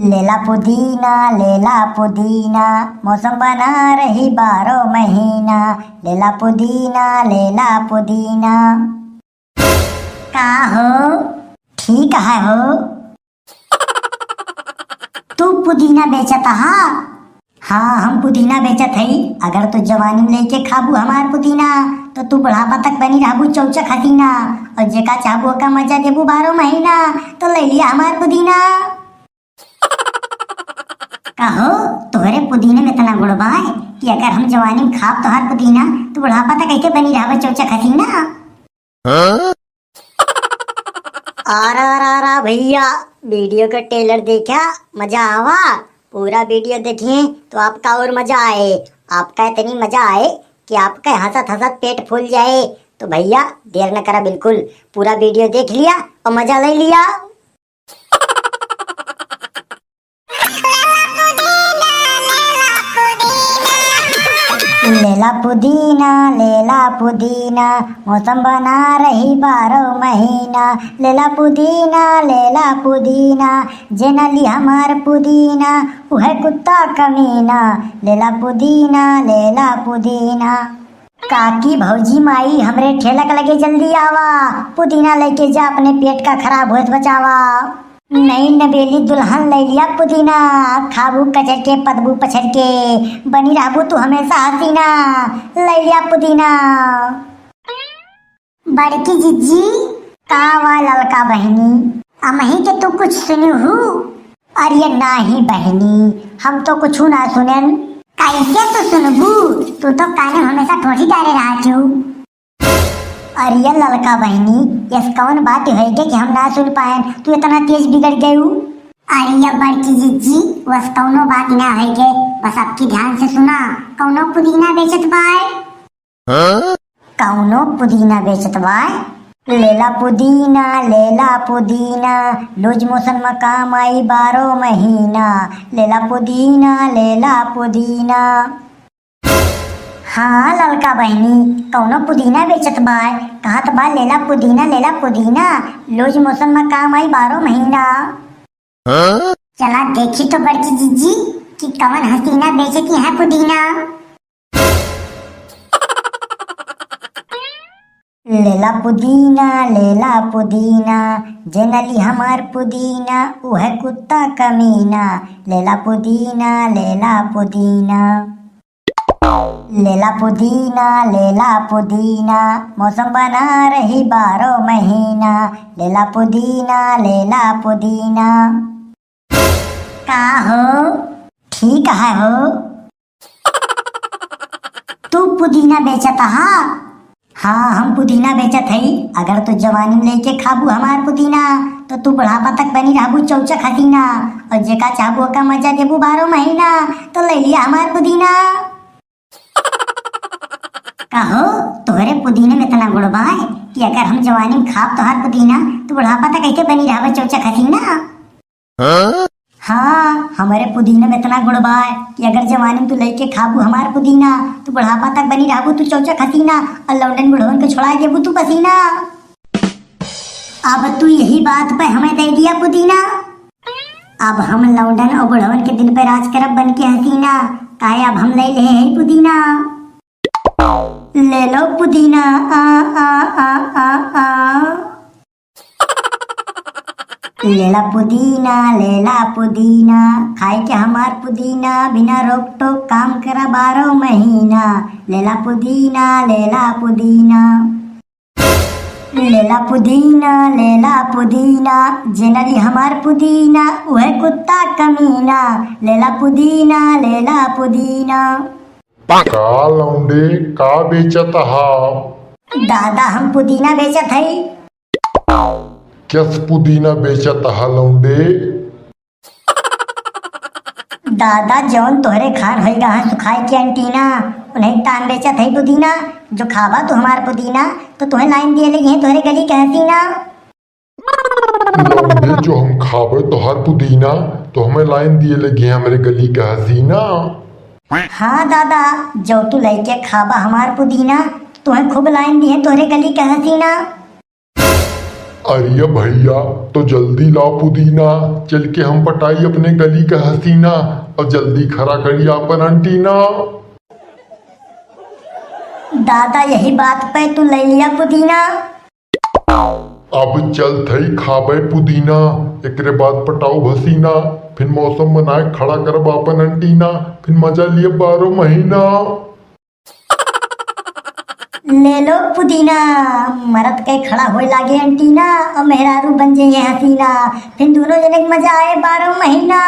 लेला पुदीना मौसम बना रही 12 महीना। लेला पुदीना का हो ठीक है हो। तू पुदीना बेचता हा? हाँ हम पुदीना बेचत हई। अगर तू जवानी में लेके खाबू हमार पुदीना तो तू बुढ़ापा तक बनी रहबू चौचक हसीना। और जेका चाहबू का मजा देबू 12 महीना तो ले लिया हमार पुदीना। कहो तोहरे पुदीने में इतना गुण बा कि अगर हम जवानी में खाब तोहार पुदीना तो बुढ़ापा तक कैसे बनी रहबू चौचक हसीना। आरा भैया वीडियो का ट्रेलर देखा मजा आवा। पूरा वीडियो देखिए तो आपका और मजा आए। आपका इतनी मजा आए कि आपका हंसत हंसत पेट फूल जाए। तो भैया देर न करा, बिल्कुल पूरा वीडियो देख लिया और मजा ले लिया। लेला पुदीना मौसम बना रही 12 महीना। लेला पुदीना जेना ली हमार पुदीना वह कुत्ता कमीना। लेला पुदीना काकी भौजी माई हमरे ठेलक लगे जल्दी आवा। पुदीना लेके जा अपने पेट का खराब होत बचावा। नई नवेली दुल्हन ले लिया पुदीना। खाबू कचर के पदबू पछड़ के बनी रहबू तू हमेशा हसीना। ले लिया पुदीना। बड़की जिज्जी कावा ललका बहनी अमही के तू कुछ सुनी हूँ? अरे नाही बहनी हम तो कुछ ना सुनन। कैसे तो सुनबू? तू तो काने हमेशा ठोठी डाले रहा छू। अरे ललका बहनी यस कौन बात है कि हम ना सुन पाए? तू इतना तेज बिगड़ गई। अरे बड़की जिज्जी बस कौनो बात ना है के, बस आपकी ध्यान से सुना। कौनो पुदीना बेचत बाय? कौनो पुदीना बेचत बाय? लेला पुदीना लूज मोशन में काम आई 12 महीना। लेला पुदीना हाँ ललका बहनी कौनो पुदीना बेचत बाय। कहत बा लेला पुदीना लूज मोशन में काम आई 12 महीना। चला देखी तो बड़की जिज्जी कि कौन हसीना बेचती है पुदीना। लेला पुदीना जनली हमार पुदीना वह कुत्ता कमीना। लेला पुदीना मौसम बना रही 12 महीना। लेला पुदीना का हो ठीक है हो। तू पुदीना बेचता हा? हाँ हम पुदीना बेचत हई। अगर तू जवानी में लेके खाबू हमार पुदीना तो तू बुढ़ापा तक बनी रहबू चौचक हसीना। और जेका चाहबू का मजा देबू 12 महीना तो ले लिया हमार पुदीना। कहो तोहरे पुदीने में इतना गुण बा कि अगर हम जवानी में खाब तोहार पुदीना तो बुढ़ापा तक कैसे बनी रहबू चौचक हसीना। हाँ हमारे पुदीने में इतना गुण बा कि अगर जवानी में तू लेके खाबू हमार पुदीना तो बुढ़ापा तक बनी रहबू तू चौचक हसीना। और लौंडन बुढ़वन को छोड़ा देबू तू पसीना। अब तू यही बात पे हमें दे दिया पुदीना। अब हम लौंडन और बुढ़वन के दिल पे राज करब बन के हसीना। काहे अब हम ले ले पुदीना। ले लो पुदीना आ आ आ आ आ। लेला पुदीना खाई के हमार पुदीना बिना रोक टोक काम करा 12 महीना। लेला पुदीना जनली हमार पुदीना वह कुत्ता कमीना। लेला पुदीना का लौंडे का बेचत हा? दादा हम पुदीना बेचत हई। किस पुदीना बेचत हा लौंडे? दादा जौन तोहरे खान होई गा सुखाई के अंटीना उन्हें तान बेचत है पुदीना। जो खाबा तो हमार पुदीना तो तुम्हें लाइन दिए लगी है तोहरे गली के हसीना। लौंडे जो हम खाबे तोहर पुदीना तो हमें लाइन दिए लगी हमारे गली के हसीना। हाँ दादा जो तू लेके खाबा हमार पुदीना तुम्हें खूब लाइन दी है तोहरे गली के हसीना। अरे भैया तो जल्दी लाओ पुदीना, चल के हम पटाई अपने गली का हसीना, और जल्दी खड़ा करी अपन अंटीना। दादा यही बात पे तू ले लिया पुदीना। अब चल थई खाबे पुदीना, एकरे बाद पटाऊ भसीना, फिर मौसम बनाए खड़ा करब अपन अंटीना, फिर मजा लिए 12 महीना। ले लो पुदीना, मरद के खड़ा होए लागे अंटीना, और मेहरारू बन जाइए हसीना, फिर दोनों जने के मजा आए 12 महीना।